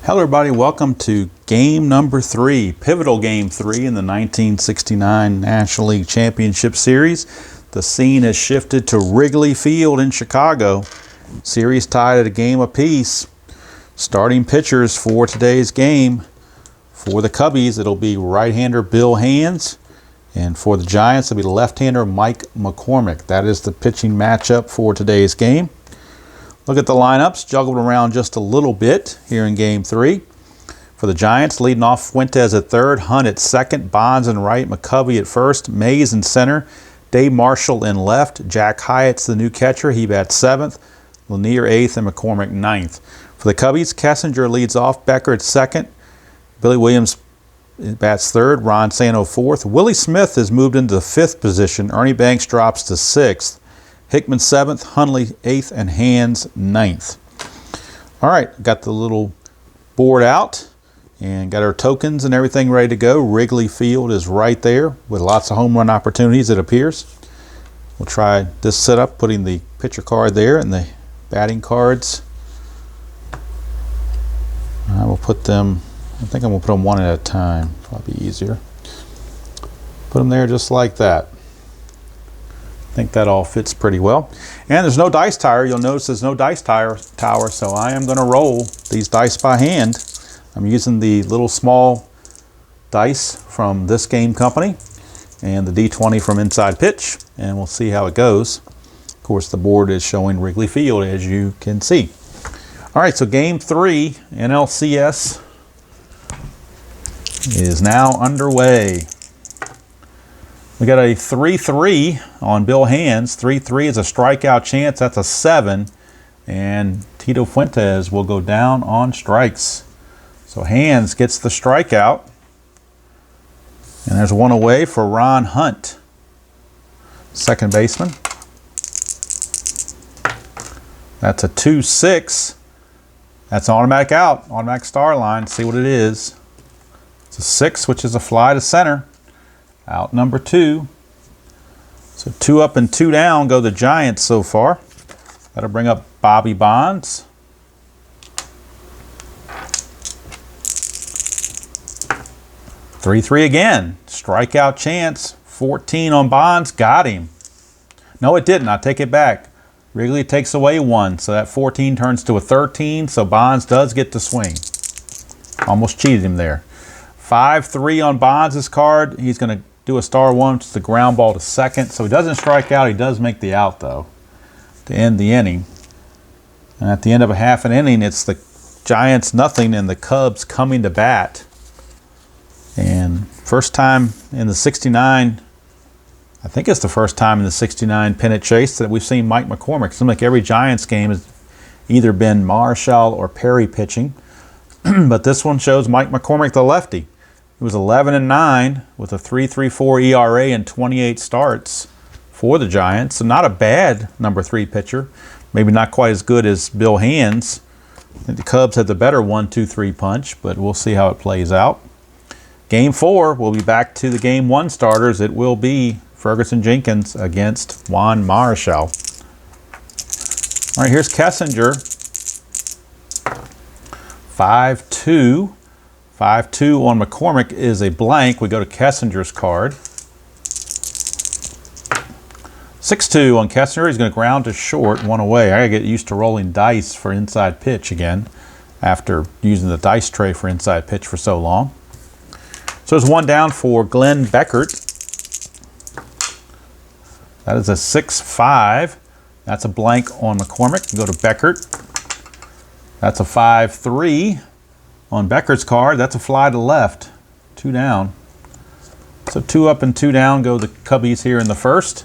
Hello everybody, welcome to game number 3, pivotal game 3 in the 1969 National League Championship Series. The scene has shifted to Wrigley Field in Chicago. Series tied at a game apiece. Starting pitchers for today's game. For the Cubbies, it'll be right-hander Bill Hands. And for the Giants, it'll be left-hander Mike McCormick. That is the pitching matchup for today's game. Look at the lineups, juggled around just a little bit here in Game 3. For the Giants, leading off Fuentes at third, Hunt at second, Bonds in right, McCovey at first, Mays in center, Dave Marshall in left, Jack Hyatt's the new catcher, he bats seventh, Lanier eighth, and McCormick ninth. For the Cubbies, Kessinger leads off, Becker at second, Billy Williams bats third, Ron Santo fourth. Willie Smith has moved into the fifth position, Ernie Banks drops to sixth. Hickman 7th, Hundley 8th, and Hands 9th. All right, got the little board out and got our tokens and everything ready to go. Wrigley Field is right there with lots of home run opportunities, it appears. We'll try this setup, putting the pitcher card there and the batting cards. I will put them, I think I'm going to put them one at a time. Probably easier. Put them there just like that. I think that all fits pretty well. And there's no dice tower. You'll notice there's no dice tower, so I am going to roll these dice by hand. I'm using the little small dice from This Game Company and the D20 from Inside Pitch, and we'll see how it goes. Of course, the board is showing Wrigley Field, as you can see. All right, so Game 3, NLCS, is now underway. We got a 3-3 on Bill Hands. 3-3 is a strikeout chance. That's a 7. And Tito Fuentes will go down on strikes. So Hands gets the strikeout. And there's one away for Ron Hunt, second baseman. That's a 2-6. That's an automatic out, automatic star line. See what it is. It's a 6, which is a fly to center. Out number 2. So 2 up and 2 down go the Giants so far. That'll bring up Bobby Bonds. Three again. Strikeout chance. 14 on Bonds. Got him. No, it didn't. I take it back. Wrigley takes away 1. So that 14 turns to a 13. So Bonds does get to swing. Almost cheated him there. 5-3 on Bonds' card. He's going to do a star 1, which is the ground ball to second. So he doesn't strike out. He does make the out, though, to end the inning. And at the end of a half an inning, it's the Giants nothing and the Cubs coming to bat. And first time in the 69, I think it's the first time in the 69 pennant chase that we've seen Mike McCormick. It seems like every Giants game has either been Marshall or Perry pitching. But this one shows Mike McCormick, the lefty. He was 11-9 with a 3.34 ERA and 28 starts for the Giants. So not a bad number 3 pitcher. Maybe not quite as good as Bill Hands. I think the Cubs had the better 1-2-3 punch, but we'll see how it plays out. Game 4, we'll be back to the Game 1 starters. It will be Ferguson Jenkins against Juan Marichal. All right, here's Kessinger. 5-2. 5-2 on McCormick is a blank. We go to Kessinger's card. 6-2 on Kessinger. He's going to ground to short, 1 away. I got to get used to rolling dice for inside pitch again after using the dice tray for inside pitch for so long. So there's 1 down for Glenn Beckert. That is a 6-5. That's a blank on McCormick. Go to Beckert. That's a 5-3. On Becker's card, that's a fly to left. 2 down. So 2 up and 2 down go the Cubbies here in the first.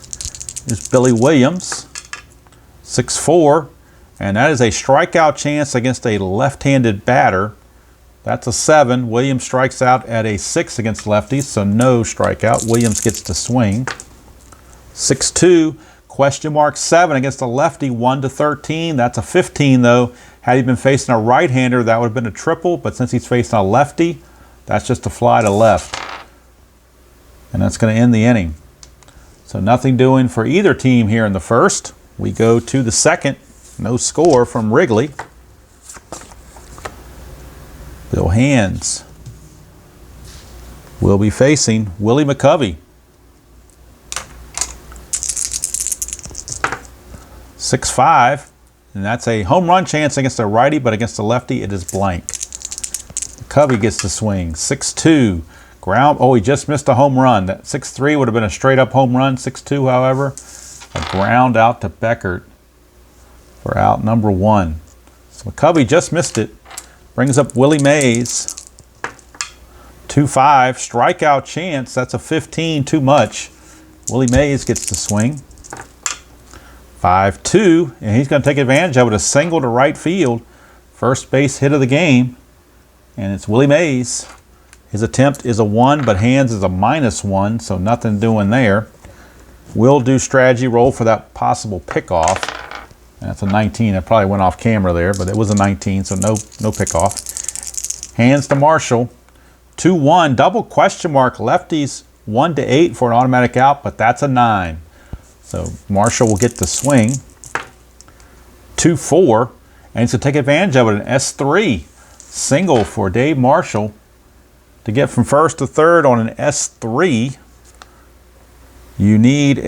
Here's Billy Williams. 6-4. And that is a strikeout chance against a left-handed batter. That's a 7. Williams strikes out at a 6 against lefties, so no strikeout. Williams gets to swing. 6-2. Question mark 7 against a lefty, 1-13. That's a 15, though. Had he been facing a right-hander, that would have been a triple, but since he's facing a lefty, that's just a fly to left. And that's going to end the inning. So nothing doing for either team here in the first. We go to the second. No score from Wrigley. Bill Hands will be facing Willie McCovey. 6-5, and that's a home run chance against a righty, but against a lefty, it is blank. McCovey gets the swing. 6-2, ground. Oh, he just missed a home run. That 6-3 would have been a straight up home run. 6-2, however, a ground out to Beckert for out number 1. So McCovey just missed it. Brings up Willie Mays. 2-5, strikeout chance. That's a 15, too much. Willie Mays gets the swing. 5-2, and he's going to take advantage of it. A single to right field. First base hit of the game. And it's Willie Mays. His attempt is a 1, but Hands is a -1, so nothing doing there. Will do strategy roll for that possible pickoff. And that's a 19. That probably went off camera there, but it was a 19, so no pickoff. Hands to Marshall. 2-1, double question mark. Lefties 1-8 for an automatic out, but that's a 9. So Marshall will get the swing. 2-4, and he's going to take advantage of it. An S3 single for Dave Marshall to get from first to third on an S3. You need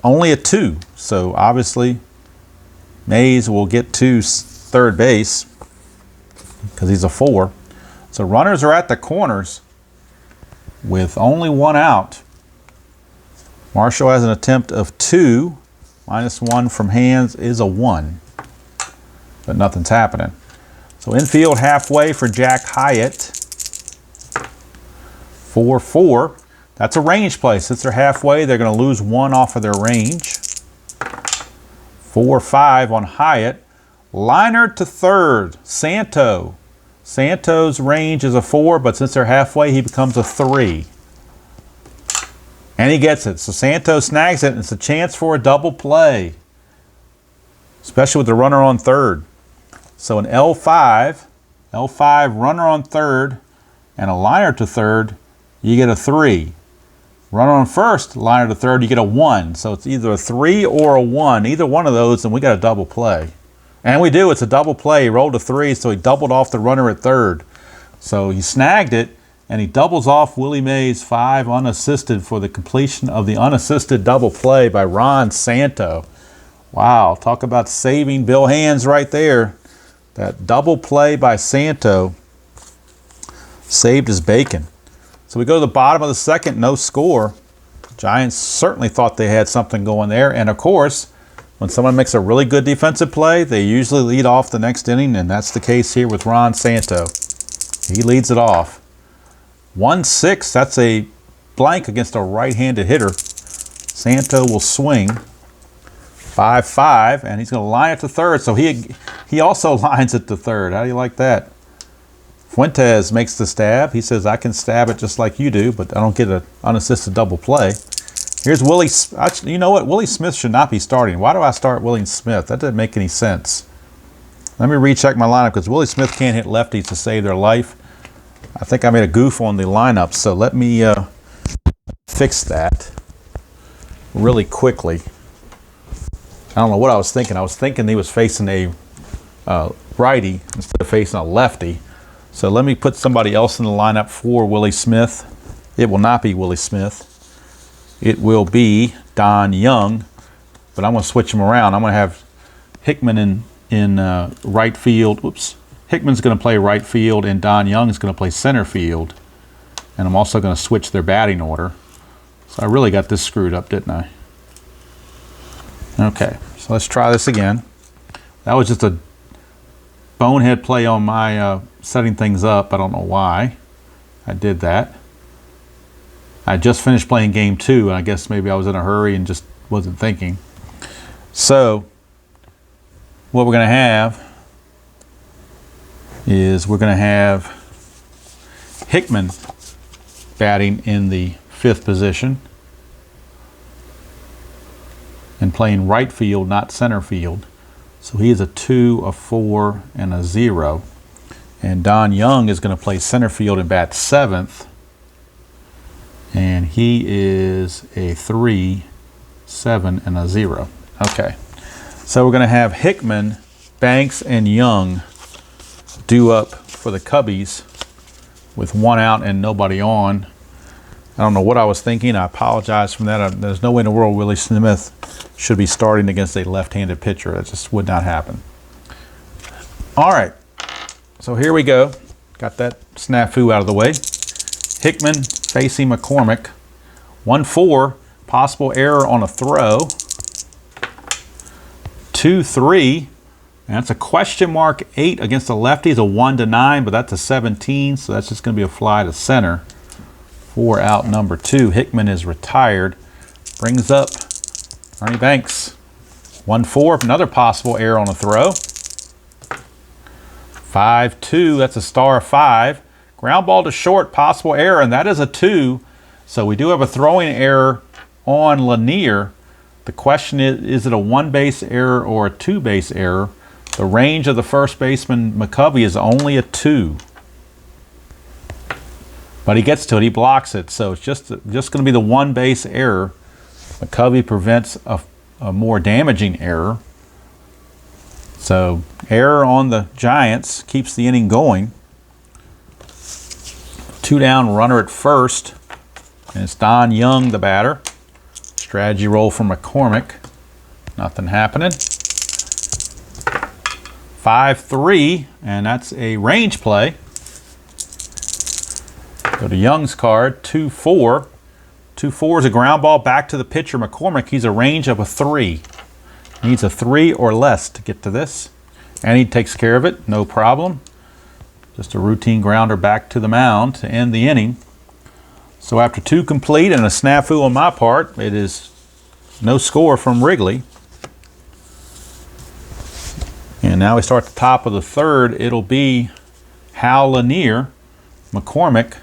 only a 2. So obviously Mays will get to third base because he's a 4. So runners are at the corners with only 1 out. Marshall has an attempt of 2. -1 from Hands is a 1. But nothing's happening. So infield halfway for Jack Hyatt. 4-4. That's a range play. Since they're halfway, they're going to lose 1 off of their range. 4-5 on Hyatt. Liner to third. Santo's range is a 4, but since they're halfway, he becomes a 3. And he gets it. So Santos snags it, and it's a chance for a double play, especially with the runner on third. So an L5 runner on third, and a liner to third, you get a 3. Runner on first, liner to third, you get a 1. So it's either a 3 or a 1. Either one of those, and we got a double play. And we do. It's a double play. He rolled a 3, so he doubled off the runner at third. So he snagged it, and he doubles off Willie Mays 5 unassisted for the completion of the unassisted double play by Ron Santo. Wow, talk about saving Bill Hands right there. That double play by Santo saved his bacon. So we go to the bottom of the second, no score. Giants certainly thought they had something going there. And of course, when someone makes a really good defensive play, they usually lead off the next inning, and that's the case here with Ron Santo. He leads it off. 1-6, that's a blank against a right-handed hitter. Santo will swing. 5-5, and he's going to line it to third. So he also lines it to third. How do you like that? Fuentes makes the stab. He says, I can stab it just like you do, but I don't get an unassisted double play. Here's Willie. You know what? Willie Smith should not be starting. Why do I start Willie Smith? That doesn't make any sense. Let me recheck my lineup because Willie Smith can't hit lefties to save their life. I think I made a goof on the lineup, so let me fix that really quickly. I don't know what I was thinking. I was thinking he was facing a righty instead of facing a lefty. So let me put somebody else in the lineup for Willie Smith. It will not be Willie Smith. It will be Don Young, but I'm going to switch him around. I'm going to have Hickman in right field. Whoops. Hickman's going to play right field, and Don Young is going to play center field. And I'm also going to switch their batting order. So I really got this screwed up, didn't I? Okay, so let's try this again. That was just a bonehead play on my setting things up. I don't know why I did that. I just finished playing game 2, and I guess maybe I was in a hurry and just wasn't thinking. So what we're going to have is we're going to have Hickman batting in the 5th position and playing right field, not center field. So he is a 2, a 4, and a 0. And Don Young is going to play center field and bat 7th. And he is a 3, 7, and a 0. Okay. So we're going to have Hickman, Banks, and Young due up for the Cubbies with 1 out and nobody on. I don't know what I was thinking. I apologize for that. There's no way in the world Willie Smith should be starting against a left-handed pitcher. That just would not happen. All right, so here we go. Got that snafu out of the way. Hickman facing McCormick. 1-4, possible error on a throw. 2-3, and that's a question mark 8 against the lefty. Is a 1-9, but that's a 17, so that's just going to be a fly to center. 4 out, number 2. Hickman is retired. Brings up Ernie Banks. 1-4, another possible error on a throw. 5-2, that's a star 5. Ground ball to short, possible error, and that is a 2. So we do have a throwing error on Lanier. The question is it a 1-base error or a 2-base error? The range of the first baseman, McCovey, is only a 2. But he gets to it, he blocks it, so it's just going to be the 1-base error. McCovey prevents a more damaging error. So error on the Giants keeps the inning going. 2 down, runner at first, and it's Don Young, the batter. Strategy roll from McCormick. Nothing happening. 5-3, and that's a range play. Go to Young's card, 2-4. 2-4 is a ground ball back to the pitcher, McCormick. He's a range of a 3. Needs a 3 or less to get to this. And he takes care of it, no problem. Just a routine grounder back to the mound to end the inning. So after 2 complete and a snafu on my part, it is no score from Wrigley. And now we start the top of the 3rd. It'll be Hal Lanier, McCormick,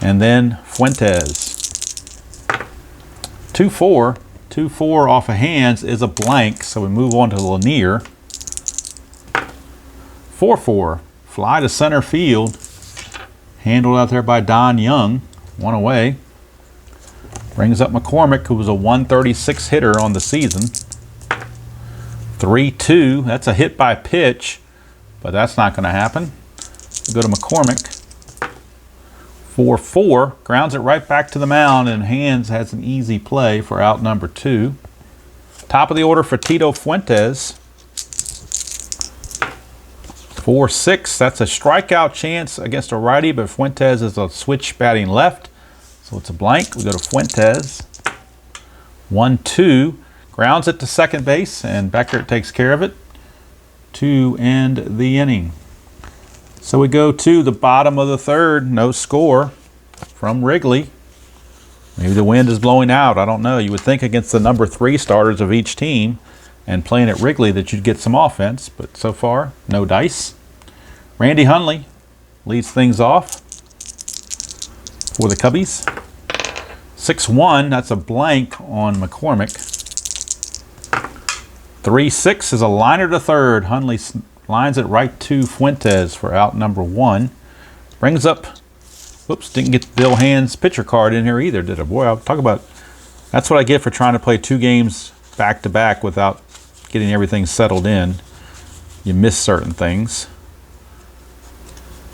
and then Fuentes. 2-4. 2-4 off of hands is a blank, so we move on to Lanier. 4-4. Fly to center field. Handled out there by Don Young. 1 away. Brings up McCormick, who was a 136 hitter on the season. 3-2. That's a hit by pitch, but that's not going to happen. We go to McCormick. 4-4. Grounds it right back to the mound, and Hands has an easy play for out number 2. Top of the order for Tito Fuentes. 4-6. That's a strikeout chance against a righty, but Fuentes is a switch batting left, so it's a blank. We go to Fuentes. 1-2. Grounds it to second base, and Beckert takes care of it to end the inning. So we go to the bottom of the 3rd. No score from Wrigley. Maybe the wind is blowing out. I don't know. You would think against the number 3 starters of each team and playing at Wrigley that you'd get some offense, but so far, no dice. Randy Hundley leads things off for the Cubbies. 6-1, that's a blank on McCormick. 3-6 is a liner to 3rd. Hundley lines it right to Fuentes for out number 1. Brings up, whoops, didn't get Bill Hand's pitcher card in here either, did I? Boy, I'll talk about, that's what I get for trying to play 2 games back to back without getting everything settled in. You miss certain things,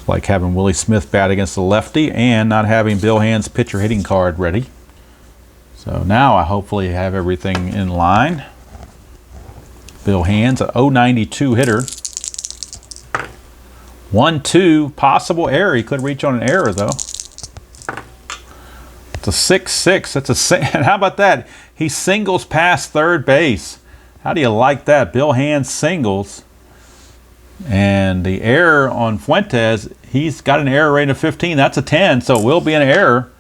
like having Willie Smith bat against the lefty and not having Bill Hand's pitcher hitting card ready. So now I hopefully have everything in line. Bill Hand's a 092 hitter. 1-2, possible error. He could reach on an error though. It's a 6-6. That's a, how about that? He singles past third base. How do you like that? Bill Hand singles. And the error on Fuentes, he's got an error rate of 15. That's a 10, so it will be an error.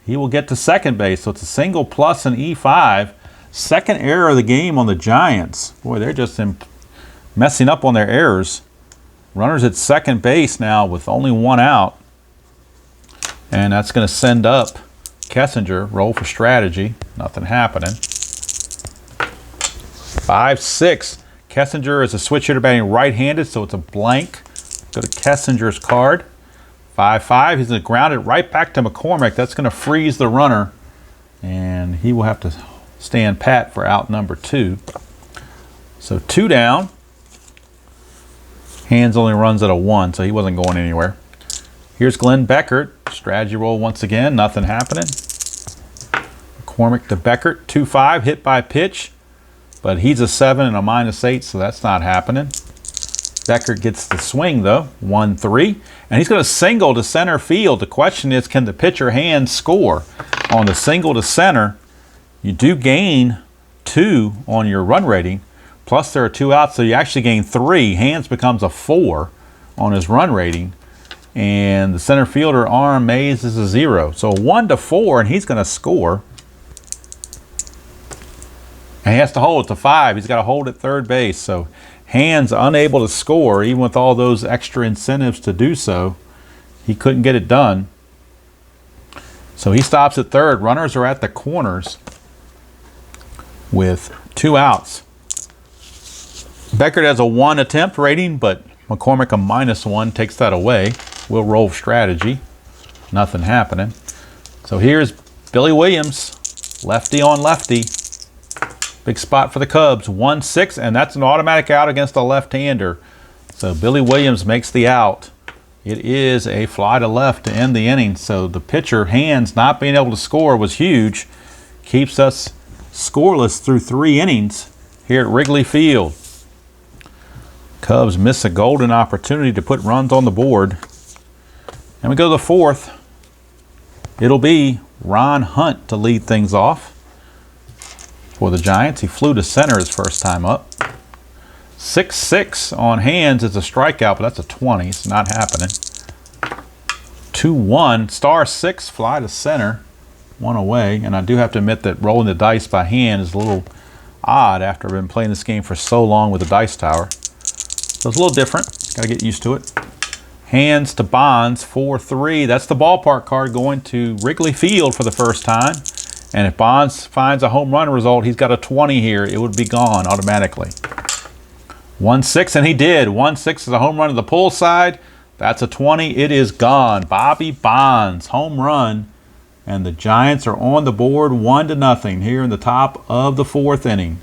He will get to second base. So it's a single plus an E5. Second error of the game on the Giants. Boy, they're just messing up on their errors. Runners at second base now with only 1 out. And that's going to send up Kessinger. Roll for strategy. Nothing happening. 5-6. Kessinger is a switch hitter batting right-handed, so it's a blank. Go to Kessinger's card. 5-5. He's going to ground it right back to McCormick. That's going to freeze the runner. And he will have to stand pat for out number 2. So 2 down. Hands only runs at a 1, so he wasn't going anywhere. Here's Glenn Beckert. Strategy roll once again. Nothing happening. McCormick to Beckert. 2-5. Hit by pitch. But he's a 7 and a -8, so that's not happening. Beckert gets the swing, though. 1-3. And he's going to single to center field. The question is, can the pitcher Hands score? On the single to center, you do gain 2 on your run rating. Plus there are 2 outs, so you actually gain 3. Hands becomes a 4 on his run rating. And the center fielder, Arm Mays, is a 0. So 1-4, and he's going to score. And he has to hold it to 5. He's got to hold at third base. So Hands unable to score, even with all those extra incentives to do so. He couldn't get it done. So he stops at third. Runners are at the corners with 2 outs. Beckert has a 1 attempt rating, but McCormick a -1 takes that away. We'll roll strategy. Nothing happening. So here's Billy Williams, lefty on lefty. Big spot for the Cubs. 1-6, and that's an automatic out against a left-hander. So Billy Williams makes the out. It is a fly to left to end the inning. So the pitcher, Hands, not being able to score was huge. Keeps us scoreless through 3 innings here at Wrigley Field. Cubs miss a golden opportunity to put runs on the board. And we go to the 4th. It'll be Ron Hunt to lead things off for the Giants. He flew to center his first time up. 6-6 on Hands is a strikeout, but that's a 20. It's not happening. 2-1, star 6, fly to center. 1 away. And I do have to admit that rolling the dice by hand is a little odd after I've been playing this game for so long with the dice tower. So it's a little different. Got to get used to it. Hands to Bonds, 4-3. That's the ballpark card going to Wrigley Field for the first time. And if Bonds finds a home run result, he's got a 20 here. It would be gone automatically. 1-6, and he did. 1-6 is a home run to the pull side. That's a 20. It is gone. Bobby Bonds, home run. And the Giants are on the board 1-0 here in the top of the 4th inning.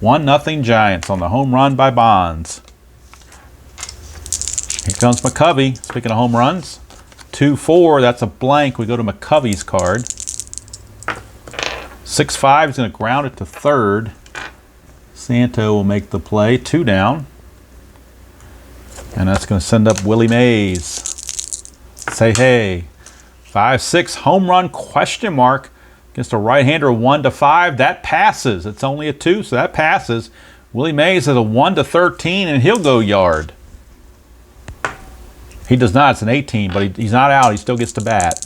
1-0 Giants on the home run by Bonds. Here comes McCovey. Speaking of home runs, 2-4. That's a blank. We go to McCovey's card. 6-5. He's going to ground it to third. Santo will make the play. 2 down. And that's going to send up Willie Mays. Say hey. 5-6. Home run question mark against a right-hander. 1-5. That passes. It's only a 2, so that passes. Willie Mays has a 1-13, and he'll go yard. He does not. It's an 18, but he's not out. He still gets to bat.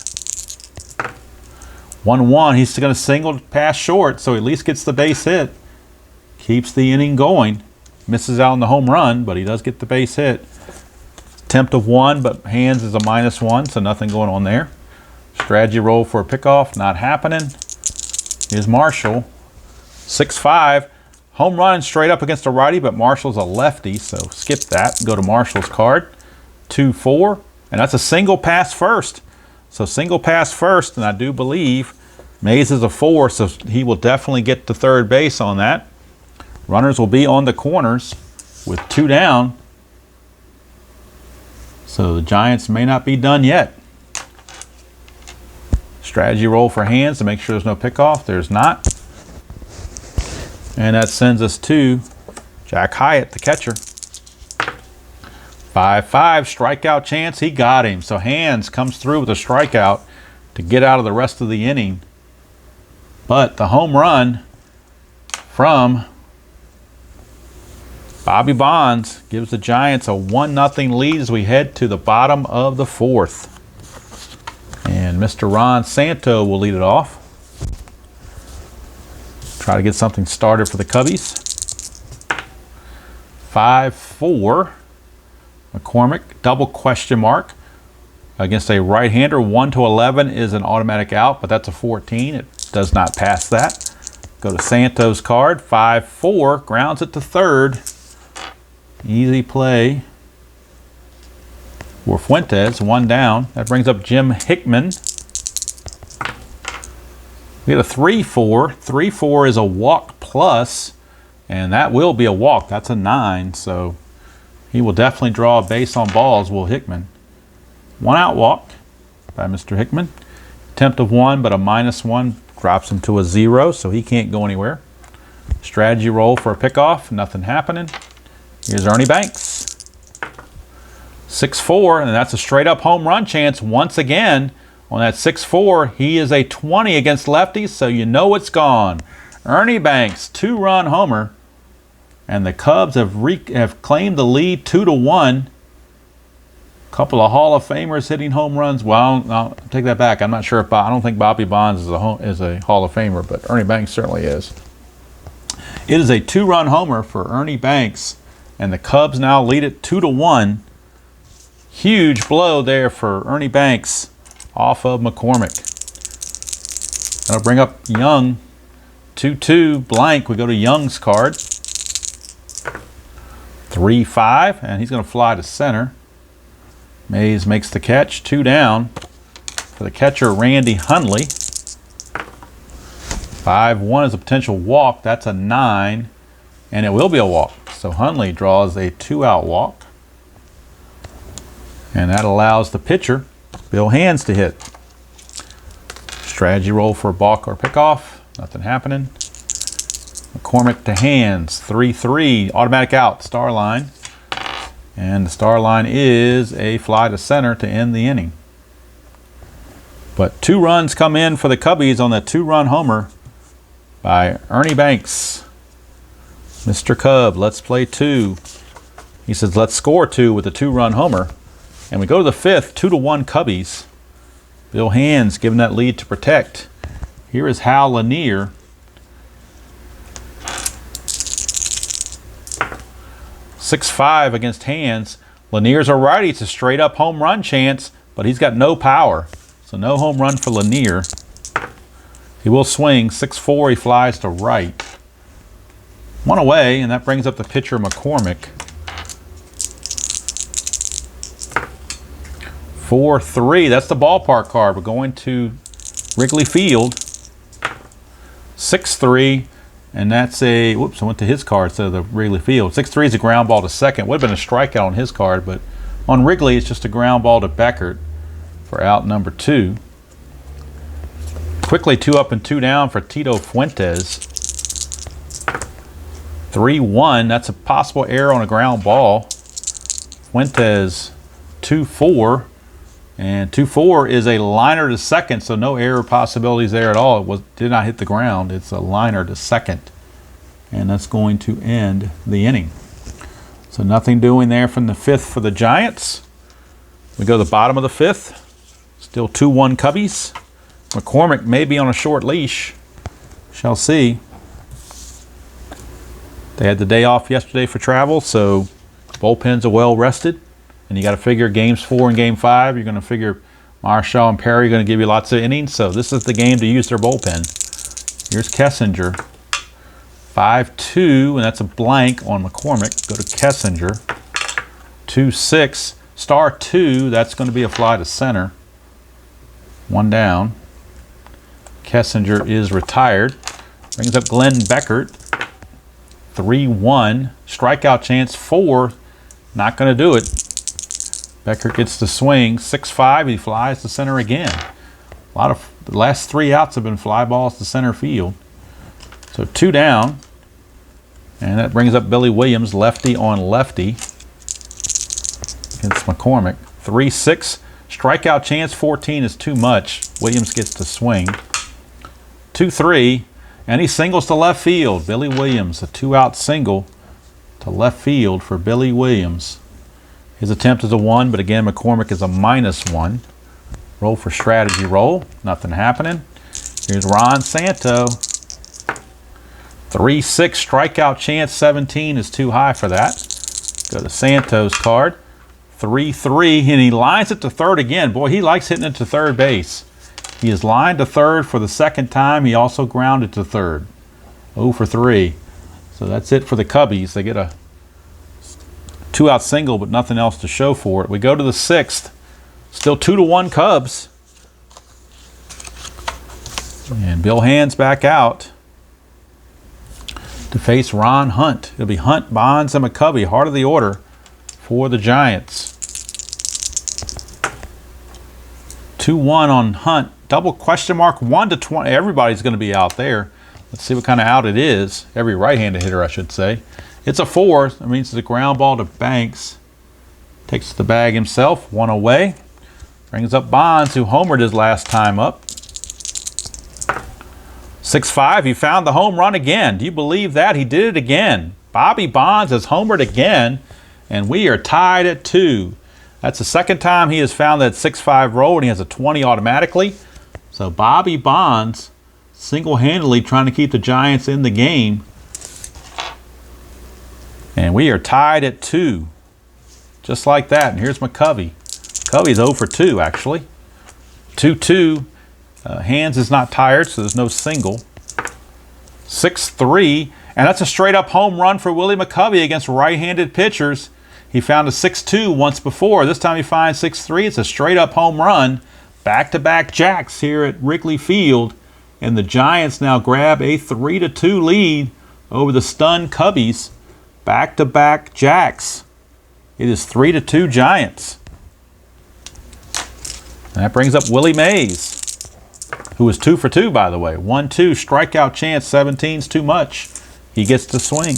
1-1. He's going to single pass short, so he at least gets the base hit. Keeps the inning going. Misses out on the home run, but he does get the base hit. Attempt of 1, but Hands is a -1, so nothing going on there. Strategy roll for a pickoff. Not happening. Here's Marshall. 6-5. Home run straight up against a righty, but Marshall's a lefty, so skip that. Go to Marshall's card. 2-4, and that's a single pass first. So single pass first, and I do believe Mays is a 4, so he will definitely get to third base on that. Runners will be on the corners with 2 down. So the Giants may not be done yet. Strategy roll for Hands to make sure there's no pickoff. There's not. And that sends us to Jack Hyatt, the catcher. 5-5, strikeout chance. He got him. So Hands comes through with a strikeout to get out of the rest of the inning. But the home run from Bobby Bonds gives the Giants a 1-0 lead as we head to the bottom of the 4th. And Mr. Ron Santo will lead it off. Try to get something started for the Cubbies. 5-4. McCormick, double question mark against a right-hander. 1-11 is an automatic out, but that's a 14. It does not pass that. Go to Santo's card. 5-4, grounds it to third. Easy play for Fuentes. 1 down. That brings up Jim Hickman. We had a 3-4. 3-4 is a walk plus, and that will be a walk. That's a 9, so He will definitely draw a base on balls, Will Hickman. 1 out walk by Mr. Hickman. Attempt of 1, but a -1 drops him to a 0, so he can't go anywhere. Strategy roll for a pickoff, nothing happening. Here's Ernie Banks. 6-4, and that's a straight up home run chance once again. On that 6-4, he is a 20 against lefties, so you know it's gone. Ernie Banks, 2-run homer, and the Cubs have claimed the lead 2-1. A couple of Hall of Famers hitting home runs. Well, I'll take that back. I'm not sure if I don't think Bobby Bonds is a Hall of Famer, but Ernie Banks certainly is. It is a 2-run homer for Ernie Banks, and the Cubs now lead it 2-1. Huge blow there for Ernie Banks off of McCormick. That'll bring up Young. 2-2 blank. We go to Young's card. 3-5, and he's going to fly to center. Mays makes the catch. 2 down for the catcher, Randy Hundley. 5-1 is a potential walk. That's a 9, and it will be a walk. So Hundley draws a 2-out walk. And that allows the pitcher, Bill Hands, to hit. Strategy roll for a balk or pickoff. Nothing happening. McCormick to Hands. 3-3. Automatic out. Star line. And the star line is a fly to center to end the inning. But 2 runs come in for the Cubbies on that 2-run homer by Ernie Banks. Mr. Cub, let's play 2. He says, let's score 2 with a 2-run homer. And we go to the 5th, 2-1 Cubbies. Bill Hands giving that lead to protect. Here is Hal Lanier. 6-5 against Hands. Lanier's a righty. It's a straight up home run chance, but he's got no power. So no home run for Lanier. He will swing. 6-4, he flies to right. 1 away, and that brings up the pitcher McCormick. 4-3, that's the ballpark card. We're going to Wrigley Field. 6-3, and that's a, whoops, I went to his card instead of the Wrigley Field. 6-3 is a ground ball to second. Would have been a strikeout on his card, but on Wrigley, it's just a ground ball to Beckert for out number 2. Quickly 2 up and 2 down for Tito Fuentes. 3-1, that's a possible error on a ground ball. Fuentes 2-4. And 2-4 is a liner to second, so no error possibilities there at all. Did not hit the ground. It's a liner to second. And that's going to end the inning. So nothing doing there from the 5th for the Giants. We go to the bottom of the 5th. Still 2-1 Cubbies. McCormick may be on a short leash. Shall see. They had the day off yesterday for travel, so bullpens are well rested. And you got to figure games 4 and game 5. You're going to figure Marshall and Perry are going to give you lots of innings. So this is the game to use their bullpen. Here's Kessinger. 5-2, and that's a blank on McCormick. Go to Kessinger. 2-6. Star 2, that's going to be a fly to center. 1 down. Kessinger is retired. Brings up Glenn Beckert. 3-1. Strikeout chance 4. Not going to do it. Beckert gets the swing. 6-5. He flies to center again. The last 3 outs have been fly balls to center field. So 2 down. And that brings up Billy Williams, lefty on lefty against McCormick. 3-6. Strikeout chance 14 is too much. Williams gets to swing. 2-3. And he singles to left field. Billy Williams, a 2-out single to left field for Billy Williams. His attempt is a 1, but again, McCormick is a -1. Roll for strategy roll. Nothing happening. Here's Ron Santo. 3-6. Strikeout chance 17 is too high for that. Go to Santo's card. 3-3, and he lines it to third again. Boy, he likes hitting it to third base. He is lined to third for the 2nd time. He also grounded to third. 0 for 3. So that's it for the Cubbies. They get a 2-out single, but nothing else to show for it. We go to the 6th. Still 2-1 Cubs. And Bill Hands back out to face Ron Hunt. It'll be Hunt, Bonds, and McCovey. Heart of the order for the Giants. 2-1 on Hunt. Double question mark, 1 to 20. Everybody's going to be out there. Let's see what kind of out it is. Every right-handed hitter, I should say. It's a 4. That means it's a ground ball to Banks. Takes the bag himself. 1 away. Brings up Bonds, who homered his last time up. 6-5. He found the home run again. Do you believe that? He did it again. Bobby Bonds has homered again, and we are tied at 2. That's the second time he has found that 6-5 roll, and he has a 20 automatically. So Bobby Bonds single-handedly trying to keep the Giants in the game. And we are tied at 2. Just like that. And here's McCovey. McCovey's 0 for 2, actually. 2-2. Hands is not tired, so there's no single. 6-3. And that's a straight-up home run for Willie McCovey against right-handed pitchers. He found a 6-2 once before. This time he finds 6-3. It's a straight-up home run. Back-to-back jacks here at Wrigley Field. And the Giants now grab a 3-2 lead over the stunned Cubbies. Back-to-back jacks. It is 3-2 Giants. And that brings up Willie Mays, who was 2 for 2, by the way. 1-2, strikeout chance, 17's too much. He gets to swing.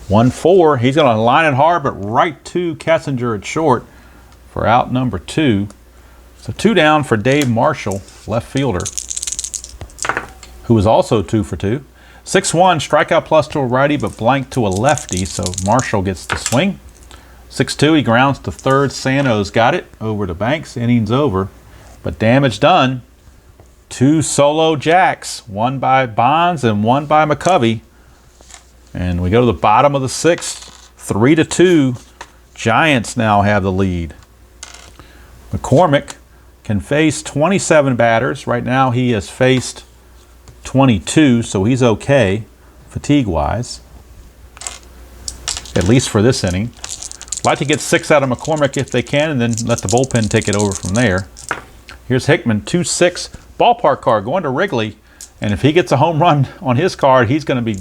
1-4, he's going to line it hard, but right to Kessinger at short for out number 2. So 2 down for Dave Marshall, left fielder, who was also 2 for 2. 6-1, strikeout plus to a righty, but blank to a lefty, so Marshall gets the swing. 6-2, he grounds to third. Sano's got it over to Banks. Innings over, but damage done. 2 solo jacks, 1 by Bonds and 1 by McCovey. And we go to the bottom of the 6th, 3-2. Giants now have the lead. McCormick can face 27 batters. Right now he has faced 22, so he's okay fatigue-wise, at least for this inning. Like to get 6 out of McCormick if they can, and then let the bullpen take it over from there. Here's Hickman, 2-6 ballpark card going to Wrigley, and if he gets a home run on his card, he's going to be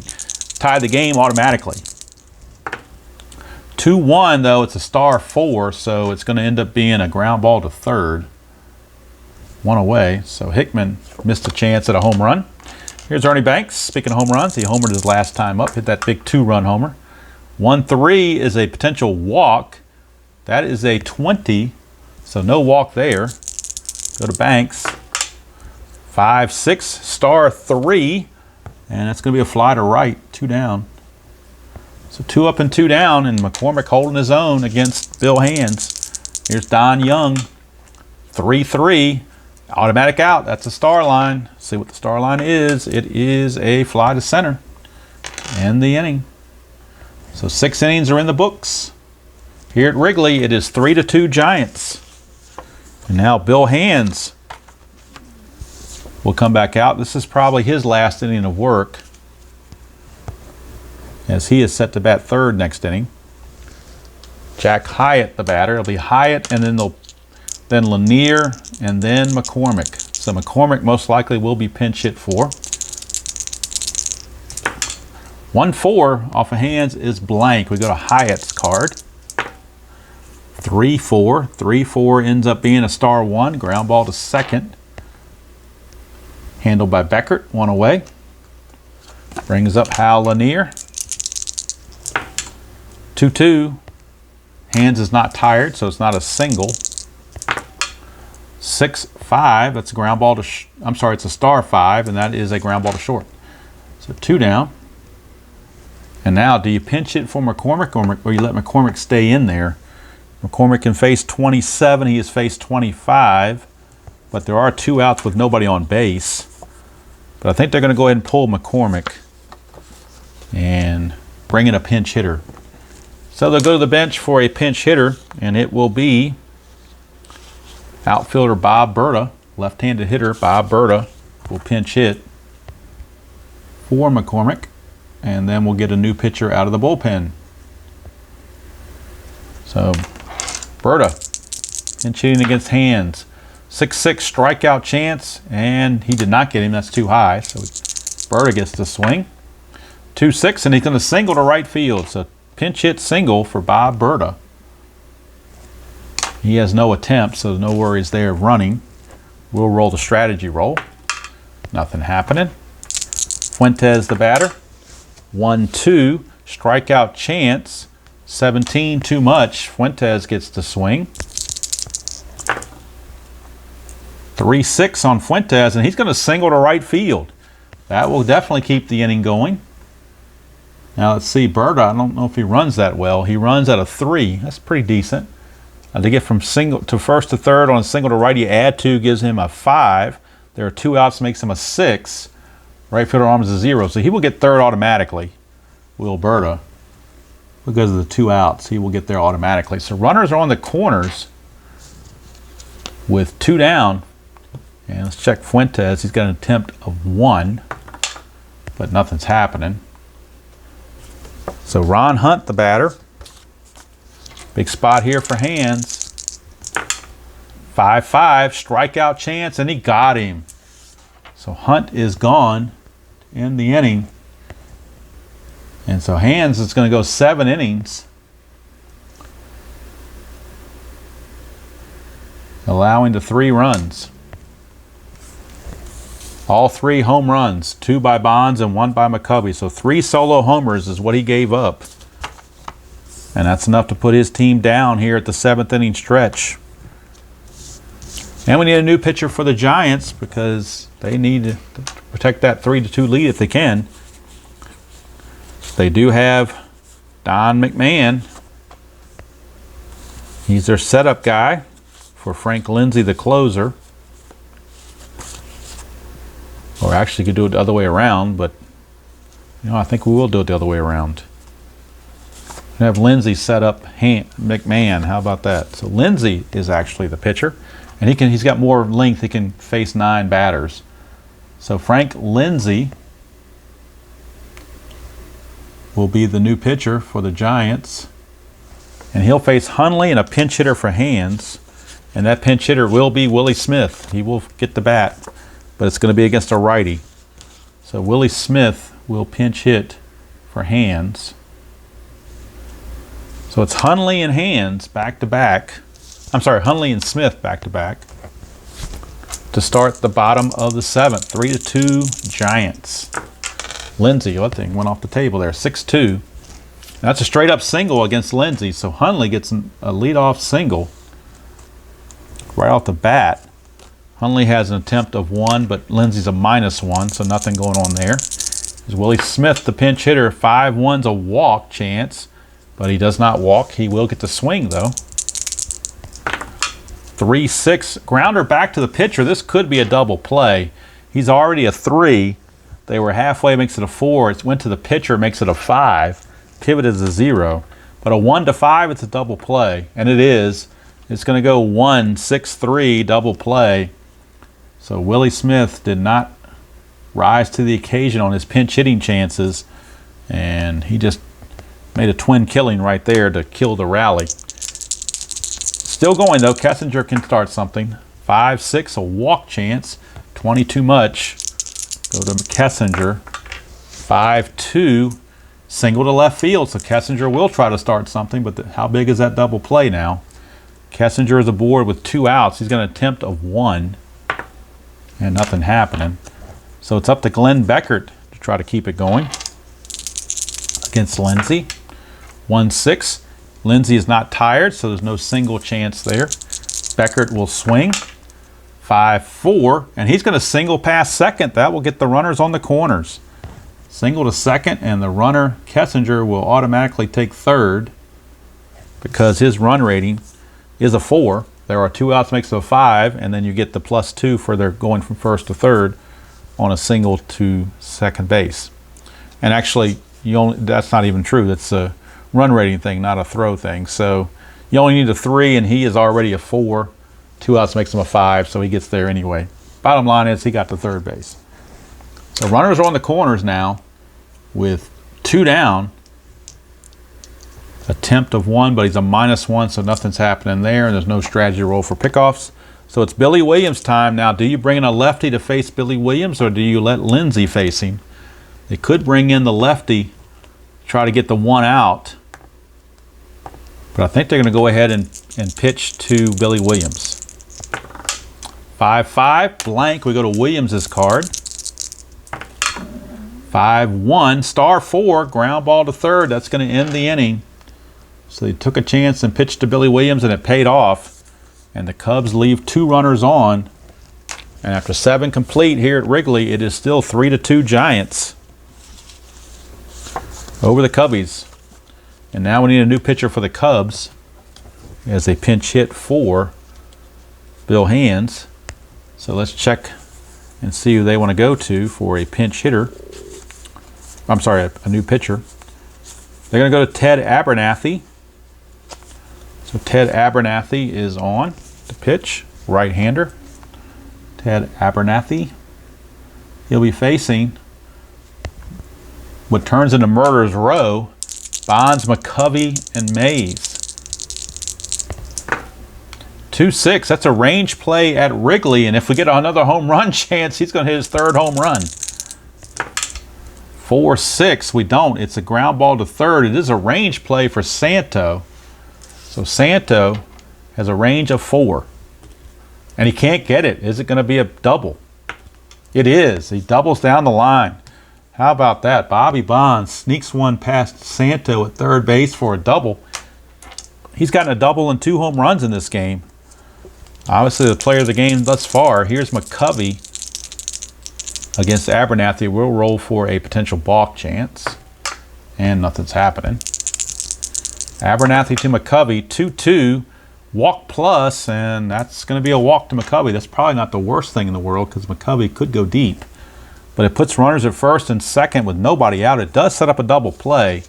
tied the game automatically. 2-1, though, it's a star 4, so it's going to end up being a ground ball to third. 1 away, so Hickman missed a chance at a home run. Here's Ernie Banks. Speaking of home runs, he homered his last time up, hit that big 2-run homer. 1-3 is a potential walk. That is a 20, so no walk there. Go to Banks. 5-6, star 3, and that's going to be a fly to right, 2 down. So 2 up and 2 down, and McCormick holding his own against Bill Hands. Here's Don Young, 3-3, automatic out. That's a star line. See what the star line is. It is a fly to center. End the inning. So 6 innings are in the books. Here at Wrigley, it is 3-2 Giants. And now Bill Hands will come back out. This is probably his last inning of work, as he is set to bat third next inning. Jack Hyatt, the batter. It'll be Hyatt, and then Lanier, and then McCormick. So McCormick most likely will be pinch hit for. 1-4 off of Hands is blank. We go to Hyatt's card. 3-4. 3-4 ends up being a star 1. Ground ball to second. Handled by Beckert. 1 away. Brings up Hal Lanier. 2-2. Hands is not tired, so it's not a single. 6-5. That's a ground ball to it's a star 5, and that is a ground ball to short. So 2 down. And now, do you pinch it for McCormick, or you let McCormick stay in there? McCormick can face 27. He has faced 25. But there are 2 outs with nobody on base. But I think they're going to go ahead and pull McCormick and bring in a pinch hitter. So they'll go to the bench for a pinch hitter, and it will be outfielder Bob Berta, left-handed hitter Bob Berta will pinch hit for McCormick. And then we'll get a new pitcher out of the bullpen. So, Berta, pinch hitting against Hands. 6-6 strikeout chance, and he did not get him. That's too high. So, Berta gets the swing. 2-6, and he's going to single to right field. So, pinch hit single for Bob Berta. He has no attempt, so no worries there of running. We'll roll the strategy roll. Nothing happening. Fuentes the batter. 1-2. Strikeout chance. 17 too much. Fuentes gets to swing. 3-6 on Fuentes, and he's going to single to right field. That will definitely keep the inning going. Now let's see, Berta, I don't know if he runs that well. He runs at a 3. That's pretty decent. To get from single to first to third on a single to right, you add 2, gives him a 5. There are 2 outs, makes him a 6. Right fielder arm is a 0, so he will get third automatically. Will Berta, because of the 2 outs, he will get there automatically. So runners are on the corners with 2 down. And let's check Fuentes. He's got an attempt of 1, but nothing's happening. So Ron Hunt, the batter. Big spot here for Hands. 5-5, strikeout chance, and he got him. So Hunt is gone in the inning. And so Hands is going to go 7 innings, allowing the 3 runs. All 3 home runs, 2 by Bonds and 1 by McCovey. So 3 solo homers is what he gave up. And that's enough to put his team down here at the 7th inning stretch. And we need a new pitcher for the Giants because they need to protect that 3-2 lead if they can. They do have Don McMahon. He's their setup guy for Frank Lindsay, the closer. Or actually could do it the other way around, but I think we will do it the other way around. We have Lindsay set up McMahon. How about that? So Lindsay is actually the pitcher, and he's got more length. He can face 9 batters. So Frank Lindsay will be the new pitcher for the Giants, and he'll face Hundley and a pinch hitter for Hands, and that pinch hitter will be Willie Smith. He will get the bat, but it's going to be against a righty. So Willie Smith will pinch hit for Hands. So it's Hundley and Hands back to back. I'm sorry, Hundley and Smith back to back to start the bottom of the 7th. 3-2 Giants. Lindsay, what thing went off the table there? 6-2. That's a straight up single against Lindsay. So Hundley gets a leadoff single right off the bat. Hundley has an attempt of 1, but Lindsay's a -1, so nothing going on there. There's Willie Smith, the pinch hitter. 5-1's a walk chance, but he does not walk. He will get the swing, though. 3-6, grounder back to the pitcher. This could be a double play. He's already a 3. They were halfway, makes it a 4. It went to the pitcher, makes it a 5. Pivot is a 0. But a 1-5, it's a double play, and it is. It's going to go 1-6-3 double play. So Willie Smith did not rise to the occasion on his pinch hitting chances, and he just made a twin killing right there to kill the rally. Still going though. Kessinger can start something. 5-6, a walk chance. 20 too much. Go to Kessinger. 5-2, single to left field. So Kessinger will try to start something, but how big is that double play now? Kessinger is aboard with 2 outs. He's going to attempt of 1, and nothing happening. So it's up to Glenn Beckert to try to keep it going against Lindsay. 1-6. Lindsay is not tired, so there's no single chance there. Beckert will swing. 5-4, and he's going to single past second. That will get the runners on the corners. Single to second, and the runner, Kessinger, will automatically take third because his run rating is a 4. There are 2 outs, makes it a 5, and then you get the +2 for their going from first to third on a single to second base. And actually, that's not even true. That's a run rating thing, not a throw thing. So you only need a 3, and he is already a 4. 2 outs makes him a 5, so he gets there anyway. Bottom line is he got to third base. So runners are on the corners now with 2 down. Attempt of 1, but he's a -1, so nothing's happening there, and there's no strategy roll for pickoffs. So it's Billy Williams time now. Do you bring in a lefty to face Billy Williams, or do you let Lindsay face him? They could bring in the lefty, try to get the 1 out, But I think they're going to go ahead and pitch to Billy Williams. 5-5, blank. We go to Williams' card. 5-1, star 4, ground ball to third. That's going to end the inning. So they took a chance and pitched to Billy Williams, and it paid off. And the Cubs leave 2 runners on. And after 7 complete here at Wrigley, it is still 3-2 Giants over the Cubbies. And now we need a new pitcher for the Cubs as they pinch hit for Bill Hands. So let's check and see who they want to go to for a pinch hitter. I'm sorry, a new pitcher. They're going to go to Ted Abernathy. So Ted Abernathy is on to pitch, right-hander. Ted Abernathy. He'll be facing what turns into Murder's Row, Bonds, McCovey, and Mays. 2-6, that's a range play at Wrigley, and if we get another home run chance, he's going to hit his 3rd home run. 4-6, we don't. It's a ground ball to third. It is a range play for Santo. So Santo has a range of 4. And he can't get it. Is it going to be a double? It is. He doubles down the line. How about that? Bobby Bonds sneaks one past Santo at third base for a double. He's gotten a double and 2 home runs in this game. Obviously the player of the game thus far. Here's McCovey against Abernathy. We'll roll for a potential balk chance. And nothing's happening. Abernathy to McCovey, 2-2. Walk plus, and that's going to be a walk to McCovey. That's probably not the worst thing in the world because McCovey could go deep. But it puts runners at first and second with nobody out. It does set up a double play,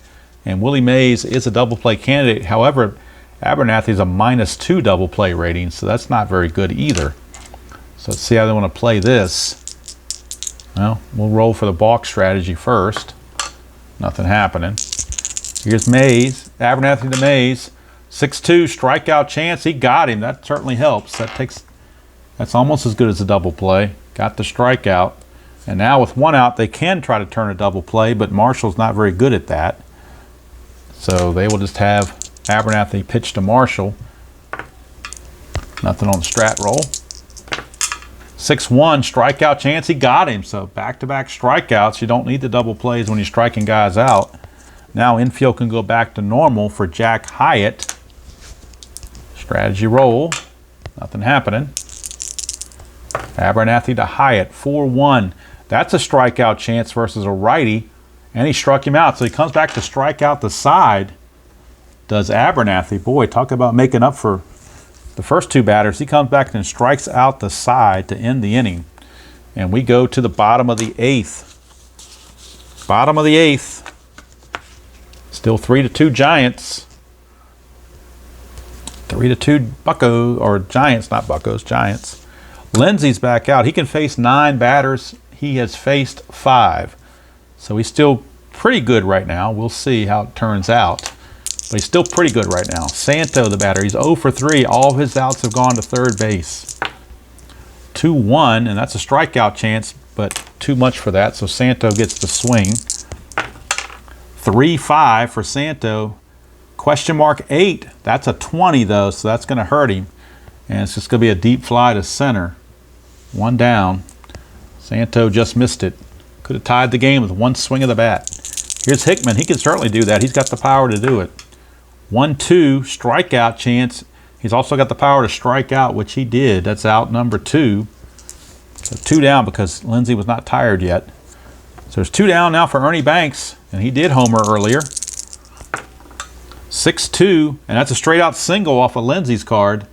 and Willie Mays is a double play candidate. However, Abernathy's a -2 double play rating, so that's not very good either. So let's see how they want to play this. Well, we'll roll for the balk strategy first. Nothing happening. Here's Mays, Abernathy to Mays. 6-2 strikeout chance. He got him. That certainly helps. That's almost as good as a double play. Got the strikeout. And now with 1 out, they can try to turn a double play, but Marshall's not very good at that. So they will just have Abernathy pitch to Marshall. Nothing on the strat roll. 6-1 strikeout chance. He got him. So back-to-back strikeouts. You don't need the double plays when you're striking guys out. Now infield can go back to normal for Jack Hyatt. Strategy roll. Nothing happening. Abernathy to Hyatt. 4-1. That's a strikeout chance versus a righty. And he struck him out. So he comes back to strike out the side. Does Abernathy. Boy, talk about making up for the first 2 batters. He comes back and strikes out the side to end the inning. And we go to the bottom of the 8th. Bottom of the 8th. Still 3-2 Giants. 3-2 Buccos, or Giants, not Buccos, Giants. Lindsey's back out. He can face 9 batters. He has faced 5. So he's still pretty good right now. We'll see how it turns out. But he's still pretty good right now. Santo, the batter, he's 0 for 3. All of his outs have gone to third base. 2-1, and that's a strikeout chance, but too much for that. So Santo gets the swing. 3-5 for Santo. Question mark 8. That's a 20 though, so that's going to hurt him. And it's just going to be a deep fly to center. 1 down. Santo just missed it. Could have tied the game with 1 swing of the bat. Here's Hickman. He can certainly do that. He's got the power to do it. 1-2 strikeout chance. He's also got the power to strike out, which he did. That's out number 2. So 2 down because Lindsey was not tired yet. So there's 2 down now for Ernie Banks, and he did homer earlier. 6-2, and that's a straight out single off of Lindsey's card.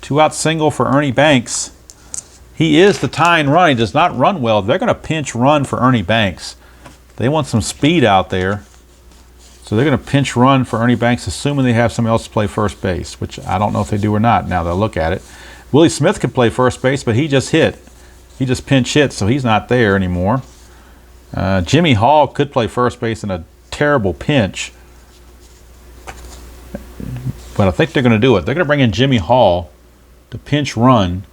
2 out single for Ernie Banks. He is the tying run. He does not run well. They're going to pinch run for Ernie Banks. They want some speed out there. So they're going to pinch run for Ernie Banks, assuming they have somebody else to play first base, which I don't know if they do or not. Now they'll look at it. Willie Smith can play first base, but he just hit. He just pinch hit, so he's not there anymore. Jimmy Hall could play first base in a terrible pinch. But I think they're going to do it. They're going to bring in Jimmy Hall to pinch run.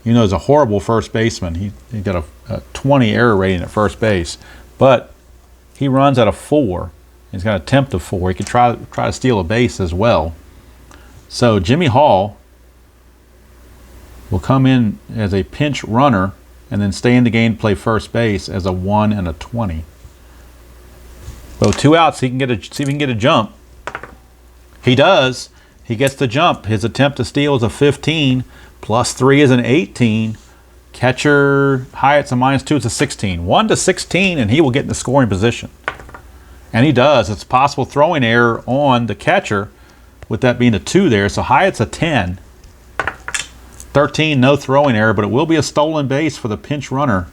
You know, he's a horrible first baseman. He got a 20 error rating at first base. But he runs at a 4. He's got a attempt of 4. He could try to steal a base as well. So Jimmy Hall will come in as a pinch runner and then stay in the game to play first base as a 1 and a 20. So 2 outs, see if he can get a jump. He does. He gets the jump. His attempt to steal is a 15, plus 3 is an 18. Catcher Hyatt's a -2, it's a 16. 1 to 16, and he will get in the scoring position. And he does. It's a possible throwing error on the catcher, with that being a 2 there. So Hyatt's a 10. 13, no throwing error, but it will be a stolen base for the pinch runner.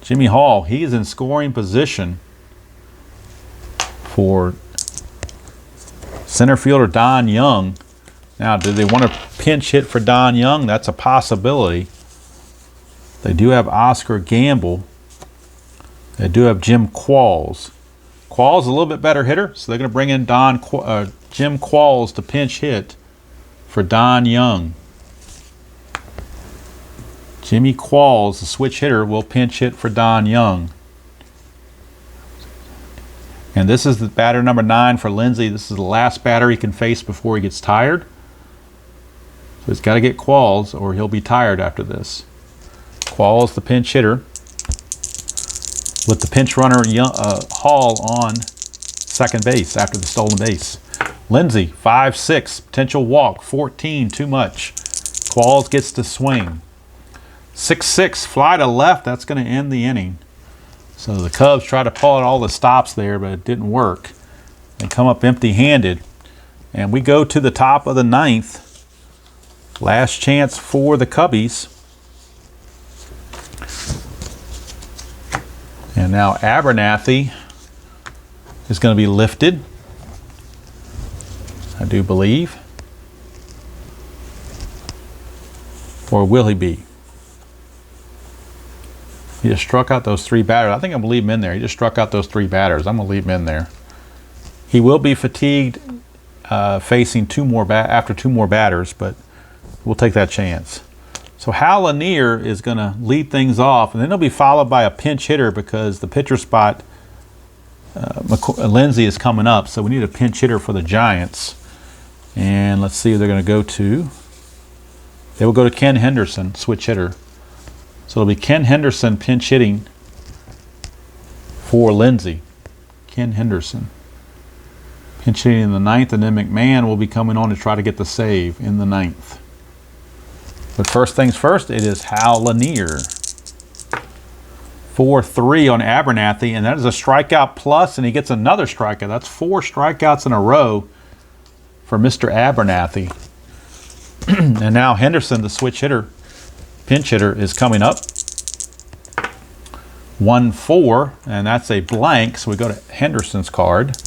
Jimmy Hall, he is in scoring position for center fielder Don Young. Now, do they want to pinch hit for Don Young? That's a possibility. They do have Oscar Gamble. They do have Jim Qualls. Qualls a little bit better hitter, so they're going to bring in Jim Qualls to pinch hit for Don Young. Jimmy Qualls, the switch hitter, will pinch hit for Don Young. And this is the batter number 9 for Lindsey. This is the last batter he can face before he gets tired. So he's got to get Qualls or he'll be tired after this. Qualls, the pinch hitter, with the pinch runner Hall on second base after the stolen base. Lindsey, 5-6, potential walk, 14, too much. Qualls gets to swing. 6-6, fly to left, that's going to end the inning. So the Cubs try to pull out all the stops there, but it didn't work. They come up empty-handed. And we go to the top of the 9th. Last chance for the Cubbies. And now Abernathy is going to be lifted, I do believe. Or will he be? He just struck out those 3 batters. I think I'm going to leave him in there. He just struck out those 3 batters. I'm going to leave him in there. He will be fatigued facing after 2 more batters, but we'll take that chance. So Hal Lanier is going to lead things off, and then he'll be followed by a pinch hitter because the pitcher spot, Lindsey, is coming up. So we need a pinch hitter for the Giants. And let's see who they're going to go to. They will go to Ken Henderson, switch hitter. So it'll be Ken Henderson pinch hitting for Lindsey. Ken Henderson pinch hitting in the 9th, and then McMahon will be coming on to try to get the save in the 9th. But first things first, it is Hal Lanier. 4-3 on Abernathy, and that is a strikeout plus, and he gets another strikeout. That's 4 strikeouts in a row for Mr. Abernathy. And now Henderson, the switch hitter, pinch hitter, is coming up. 1-4, and that's a blank, so we go to Henderson's card.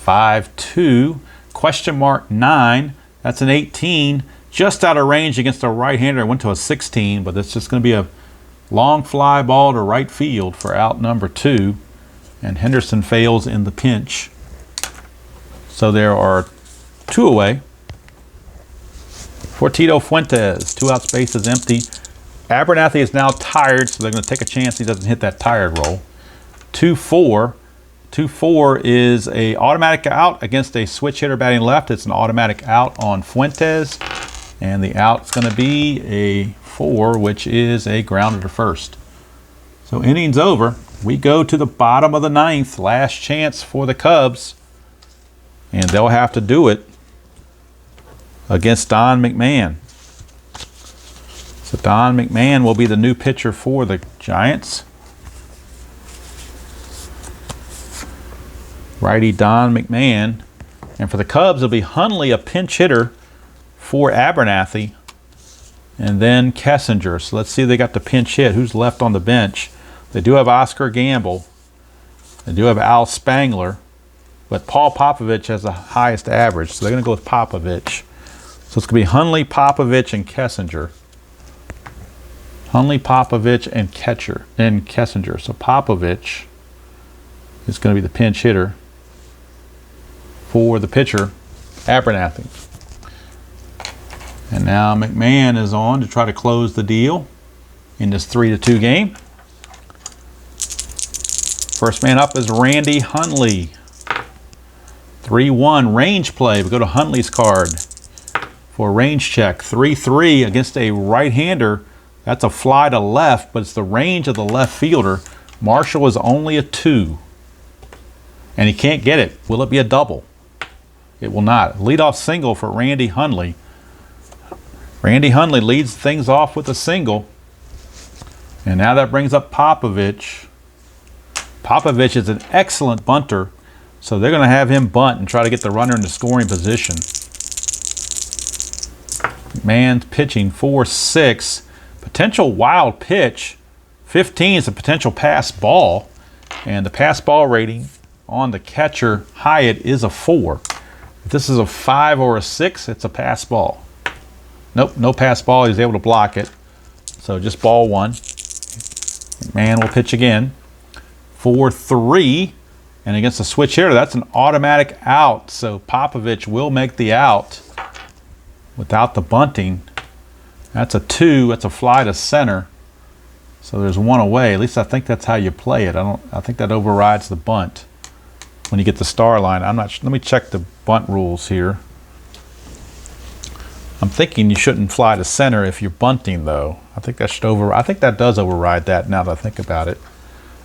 5-2, question mark 9, that's an 18, just out of range against a right-hander. It went to a 16, but it's just going to be a long fly ball to right field for out number 2, and Henderson fails in the pinch. So there are 2 away. For Tito Fuentes, 2 out, space is empty. Abernathy is now tired, so they're going to take a chance he doesn't hit that tired roll. 2-4. 2-4 is a automatic out against a switch hitter batting left. It's an automatic out on Fuentes, and the out's going to be a 4, which is a grounder to first. So innings over. We go to the bottom of the 9th. Last chance for the Cubs, and they'll have to do it against Don McMahon. So Don McMahon will be the new pitcher for the Giants. Righty Don McMahon. And for the Cubs, it'll be Hundley, a pinch hitter for Abernathy. And then Kessinger. So let's see if they got the pinch hit. Who's left on the bench? They do have Oscar Gamble. They do have Al Spangler. But Paul Popovich has the highest average. So they're going to go with Popovich. So it's going to be Hundley, Popovich, and Kessinger. Hundley, Popovich, and Kessinger. So Popovich is going to be the pinch hitter for the pitcher, Abernathy. And now McMahon is on to try to close the deal in this 3-2 game. First man up is Randy Hundley. 3-1 range play. We go to Hundley's card for a range check. 3-3 against a right-hander. That's a fly to left, but it's the range of the left fielder. Marshall is only a 2. And he can't get it. Will it be a double? It will not. Leadoff single for Randy Hundley. Randy Hundley leads things off with a single. And now that brings up Popovich. Popovich is an excellent bunter, so they're going to have him bunt and try to get the runner into scoring position. McMahon's pitching 4-6. Potential wild pitch. 15 is a potential pass ball. And the pass ball rating on the catcher, Hyatt, is a 4. If this is a 5 or a 6, it's a pass ball. Nope, no pass ball. He's able to block it. So just ball 1. McMahon will pitch again. 4-3. And against a switch hitter, that's an automatic out. So Popovich will make the out without the bunting. That's a 2. That's a fly to center. So there's 1 away. At least I think that's how you play it. I think that overrides the bunt when you get the star line. I'm not. Let me check the bunt rules here. I'm thinking you shouldn't fly to center if you're bunting, though. I think that should I think that does override that. Now that I think about it,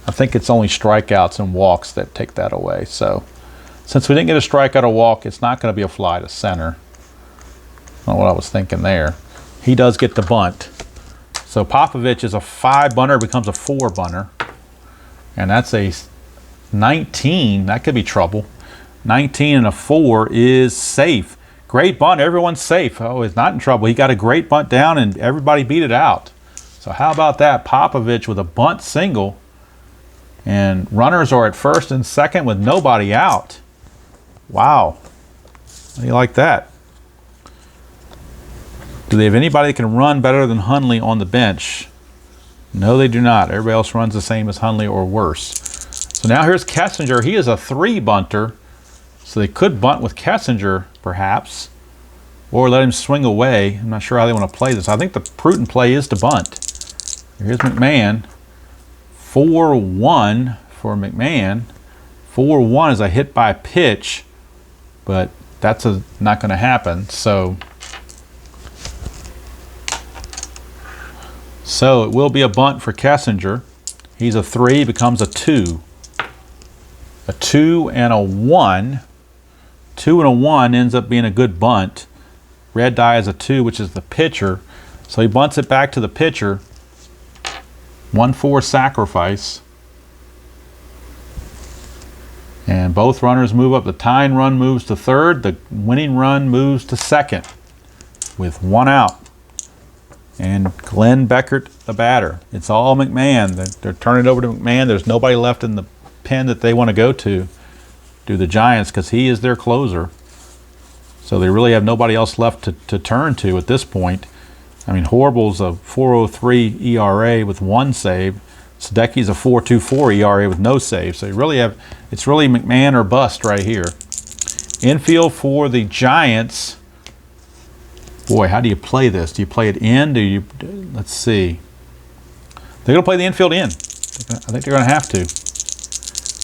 I think it's only strikeouts and walks that take that away. So since we didn't get a strikeout or walk, it's not going to be a fly to center. I don't know what I was thinking there. He does get the bunt. So Popovich is a 5 bunter, becomes a 4 bunter. And that's a 19. That could be trouble. 19 and a 4 is safe. Great bunt. Everyone's safe. Oh, he's not in trouble. He got a great bunt down and everybody beat it out. So how about that? Popovich with a bunt single. And runners are at first and second with nobody out. Wow. How do you like that? Do they have anybody that can run better than Hundley on the bench? No, they do not. Everybody else runs the same as Hundley or worse. So now here's Kessinger. He is a 3 bunter. So they could bunt with Kessinger, perhaps, or let him swing away. I'm not sure how they want to play this. I think the prudent play is to bunt. Here's McMahon. 4-1 for McMahon. 4-1 is a hit by pitch, but that's not going to happen. So it will be a bunt for Kessinger. He's a 3, becomes a 2. A 2 and a 1. 2 and a 1 ends up being a good bunt. Red die is a 2, which is the pitcher. So he bunts it back to the pitcher. 1-4 sacrifice. And both runners move up. The tying run moves to third. The winning run moves to second with 1 out. And Glenn Beckert, the batter. It's all McMahon. They're turning it over to McMahon. There's nobody left in the pen that they want to go to the Giants because he is their closer. So they really have nobody else left to turn to at this point. I mean, Horrible's a 4.03 ERA with 1 save. Sadecki's a 4.24 ERA with no save. So you really have, it's really McMahon or bust right here. Infield for the Giants. Boy, how do you play this? Do you play it in? Let's see. They're going to play the infield in. I think they're going to have to.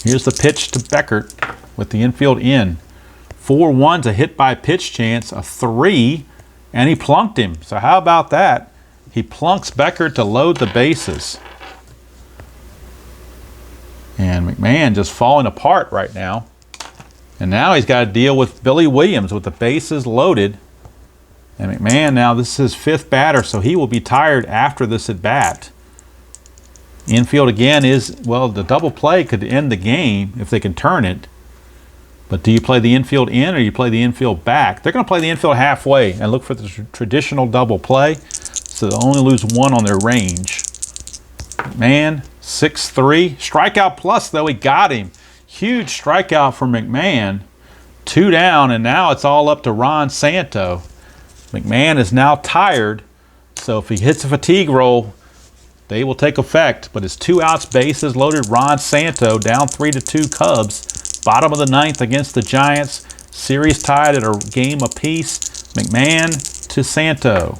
Here's the pitch to Beckert with the infield in. 4-1's a hit by pitch chance, a 3, and he plunked him. So how about that? He plunks Beckert to load the bases. And McMahon just falling apart right now. And now he's got to deal with Billy Williams with the bases loaded. And McMahon now, this is his 5th batter, so he will be tired after this at bat. Infield again is, well, the double play could end the game if they can turn it. But do you play the infield in or do you play the infield back? They're going to play the infield halfway and look for the traditional double play. So they'll only lose 1 on their range. McMahon, 6-3. Strikeout plus, though, he got him. Huge strikeout for McMahon. 2 down, and now it's all up to Ron Santo. McMahon is now tired, so if he hits a fatigue roll, they will take effect. But it's 2 outs, bases loaded. Ron Santo down 3-2 Cubs. Bottom of the 9th against the Giants. Series tied at a game apiece. McMahon to Santo.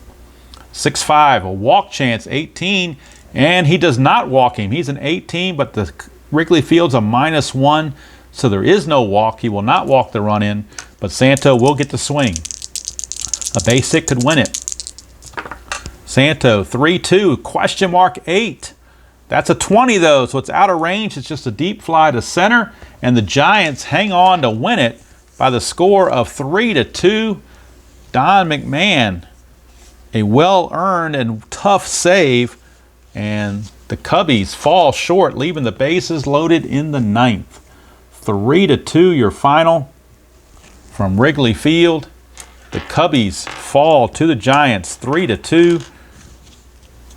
6-5, a walk chance, 18, and he does not walk him. He's an 18, but the Wrigley Field's a -1, so there is no walk. He will not walk the run in, but Santo will get the swing. A base hit could win it. Santo, 3-2, question mark 8. That's a 20 though, so it's out of range. It's just a deep fly to center, and the Giants hang on to win it by the score of 3-2. Don McMahon, a well-earned and tough save, and the Cubbies fall short, leaving the bases loaded in the 9th. 3-2 your final from Wrigley Field. The Cubbies fall to the Giants 3-2.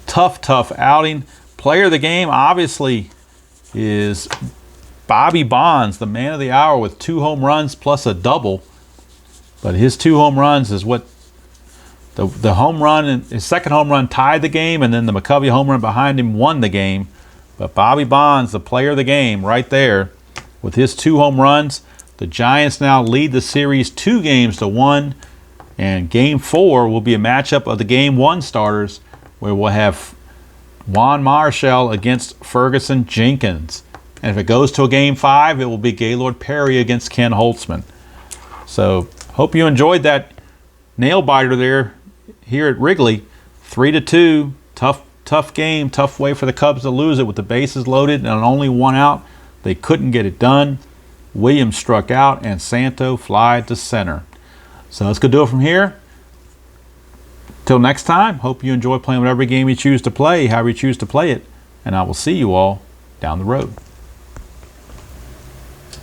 Tough outing. Player of the game obviously is Bobby Bonds, the man of the hour, with 2 home runs plus a double. But his 2 home runs is what the home run, and his second home run tied the game, and then the McCovey home run behind him won the game. But Bobby Bonds, the player of the game right there with his 2 home runs. The Giants now lead the series 2-1, and Game 4 will be a matchup of the Game 1 starters, where we'll have Juan Marichal against Ferguson Jenkins. And if it goes to a Game 5, it will be Gaylord Perry against Ken Holtzman. So hope you enjoyed that nail biter there here at Wrigley. 3-2, tough game, tough way for the Cubs to lose it with the bases loaded and only 1 out. They couldn't get it done. Williams struck out and Santo flied to center. So let's go do it from here. Till next time, hope you enjoy playing whatever game you choose to play, however you choose to play it, and I will see you all down the road.